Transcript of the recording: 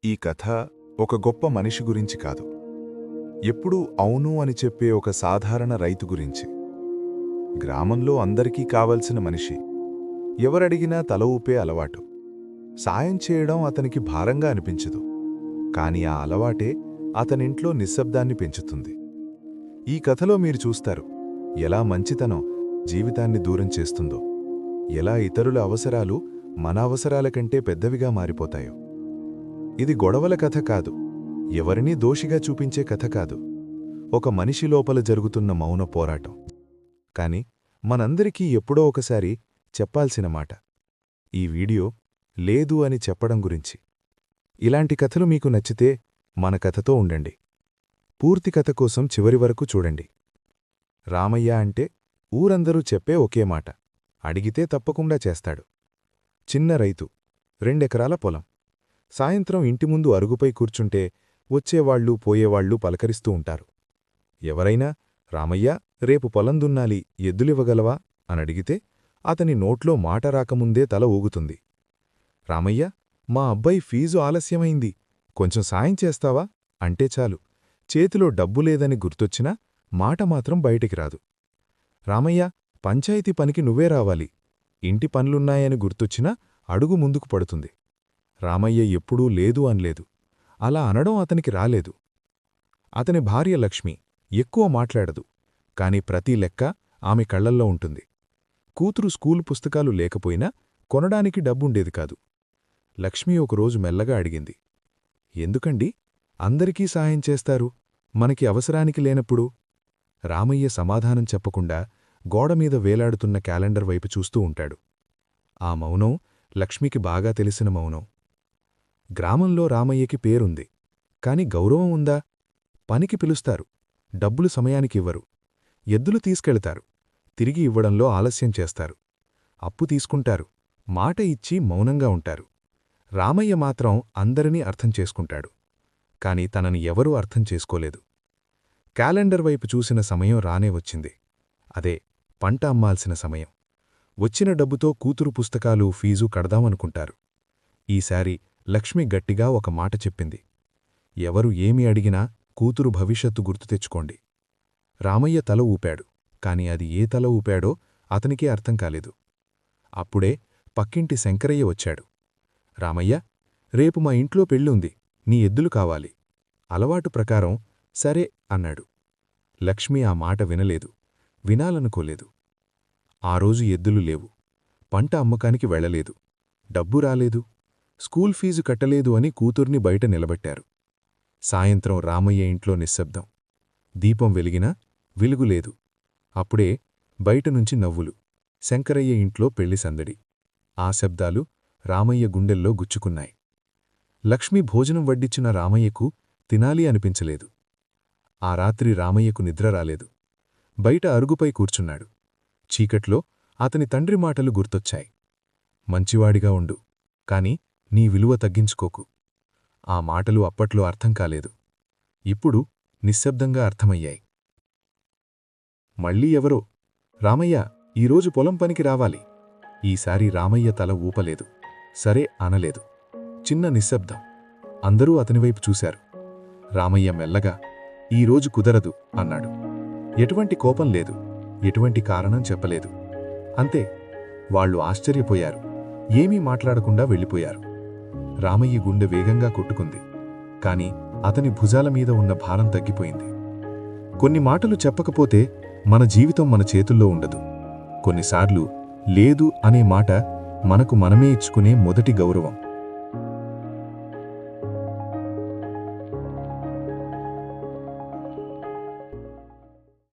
ఈ కథ ఒక గొప్ప మనిషి గురించి కాదు, ఎప్పుడూ అవును అని చెప్పే ఒక సాధారణ రైతు గురించి. గ్రామంలో అందరికీ కావలసిన మనిషి, ఎవరడిగినా తల ఊపే అలవాటు. సాయం చేయడం అతనికి భారంగా అనిపించదు, కాని ఆ అలవాటే అతనింట్లో నిశ్శబ్దాన్ని పెంచుతుంది. ఈ కథలో మీరు చూస్తారు ఎలా మంచితనం జీవితాన్ని దూరం చేస్తుందో, ఎలా ఇతరుల అవసరాలు మన అవసరాల కంటే పెద్దవిగా మారిపోతాయో. ఇది గొడవల కథ కాదు, ఎవరినీ దోషిగా చూపించే కథ కాదు, ఒక మనిషి లోపల జరుగుతున్న మౌన పోరాటం. కాని మనందరికీ ఎప్పుడో ఒకసారి చెప్పాల్సిన మాట. ఈ వీడియో లేదు అని చెప్పడం గురించి. ఇలాంటి కథలు మీకు నచ్చితే మన కథతో ఉండండి. పూర్తి కథ కోసం చివరి వరకు చూడండి. రామయ్య అంటే ఊరందరూ చెప్పే ఒకే మాట, అడిగితే తప్పకుండా చేస్తాడు. చిన్న రైతు, 2 ఎకరాల పొలం. సాయంత్రం ఇంటి ముందు అరుగుపై కూర్చుంటే వచ్చేవాళ్లు పోయేవాళ్లు పలకరిస్తూ ఉంటారు. ఎవరైనా రామయ్య రేపు పొలం దున్నాలి, ఎద్దులివ్వగలవా అనడిగితే అతని నోట్లో మాట రాకముందే తల ఊగుతుంది. రామయ్య, మా అబ్బాయి ఫీజు ఆలస్యమైంది, కొంచెం సాయం చేస్తావా అంటే చాలు, చేతిలో డబ్బు లేదని గుర్తొచ్చినా మాట మాత్రం బయటికి రాదు. రామయ్య, పంచాయతీ పనికి నువ్వే రావాలి, ఇంటి పనులున్నాయని గుర్తొచ్చినా అడుగు ముందుకు పడుతుంది. రామయ్య ఎప్పుడూ లేదు అనలేదు, అలా అనడం అతనికి రాలేదు. అతని భార్య లక్ష్మి ఎక్కువ మాట్లాడదు, కాని ప్రతి లెక్క ఆమె కళ్లల్లో ఉంటుంది. కూతురు స్కూలు పుస్తకాలు లేకపోయినా కొనడానికి డబ్బుండేది కాదు. లక్ష్మి ఒకరోజు మెల్లగా అడిగింది, ఎందుకండి అందరికీ సాయం చేస్తారు, మనకి అవసరానికి లేనప్పుడు? రామయ్య సమాధానం చెప్పకుండా గోడమీద వేలాడుతున్న క్యాలెండర్ వైపు చూస్తూ ఉంటాడు. ఆ మౌనం లక్ష్మికి బాగా తెలిసిన మౌనం. గ్రామంలో రామయ్యకి పేరుంది, కాని గౌరవం ఉందా? పనికి పిలుస్తారు, డబ్బులు సమయానికివ్వరు, ఎద్దులు తీసుకెళ్తారు, తిరిగి ఇవ్వడంలో ఆలస్యం చేస్తారు, అప్పు తీసుకుంటారు, మాట ఇచ్చి మౌనంగా ఉంటారు. రామయ్య మాత్రం అందరినీ అర్థం చేసుకుంటాడు, కాని తనని ఎవరూ అర్థం చేసుకోలేదు. క్యాలెండర్ వైపు చూసిన సమయం రానే వచ్చింది. అదే పంట అమ్మాల్సిన సమయం. వచ్చిన డబ్బుతో కూతురు పుస్తకాలు ఫీజు కడదామనుకుంటారు. ఈసారి లక్ష్మి గట్టిగా ఒక మాట చెప్పింది, ఎవరు ఏమి అడిగినా కూతురు భవిష్యత్తు గుర్తు తెచ్చుకోండి. రామయ్య తల ఊపాడు, కాని అది ఏ తల ఊపాడో అతనికే అర్థం కాలేదు. అప్పుడే పక్కింటి శంకరయ్య వచ్చాడు. రామయ్య, రేపు మా ఇంట్లో పెళ్ళుంది, నీ ఎద్దులు కావాలి. అలవాటు ప్రకారం సరే అన్నాడు. లక్ష్మి ఆ మాట వినలేదు, వినాలనుకోలేదు. ఆ రోజు ఎద్దులు లేవు, పంట అమ్మకానికి వెళ్లలేదు, డబ్బు రాలేదు, స్కూల్ ఫీజు కట్టలేదు అని కూతుర్ని బయట నిలబెట్టారు. సాయంత్రం రామయ్య ఇంట్లో నిశ్శబ్దం. దీపం వెలిగినా వెలుగులేదు. అప్పుడే బయటనుంచి నవ్వులు, శంకరయ్య ఇంట్లో పెళ్లి సందడి. ఆ శబ్దాలు రామయ్య గుండెల్లో గుచ్చుకున్నాయి. లక్ష్మి భోజనం వడ్డిచ్చిన రామయ్యకు తినాలి అనిపించలేదు. ఆ రాత్రి రామయ్యకు నిద్ర రాలేదు. బయట అరుగుపై కూర్చున్నాడు. చీకట్లో అతని తండ్రి మాటలు గుర్తొచ్చాయి. మంచివాడిగా ఉండు, కాని నీ విలువ తగ్గించుకోకు. ఆ మాటలు అప్పట్లో అర్థం కాలేదు, ఇప్పుడు నిశ్శబ్దంగా అర్థమయ్యాయి. మళ్ళీ ఎవరో, రామయ్య, ఈరోజు పొలం పనికి రావాలి. ఈసారి రామయ్య తల ఊపలేదు, సరే అనలేదు. చిన్న నిశ్శబ్దం. అందరూ అతనివైపు చూశారు. రామయ్య మెల్లగా, ఈరోజు కుదరదు అన్నాడు. ఎటువంటి కోపం లేదు, ఎటువంటి కారణం చెప్పలేదు. అంతే. వాళ్లు ఆశ్చర్యపోయారు, ఏమీ మాట్లాడకుండా వెళ్ళిపోయారు. రామయ్య గుండె వేగంగా కొట్టుకుంది, కాని అతని భుజాల మీద ఉన్న భారం తగ్గిపోయింది. కొన్ని మాటలు చెప్పకపోతే మన జీవితం మన చేతుల్లో ఉండదు. కొన్నిసార్లు లేదు అనే మాట మనకు మనమే ఇచ్చుకునే మొదటి గౌరవం.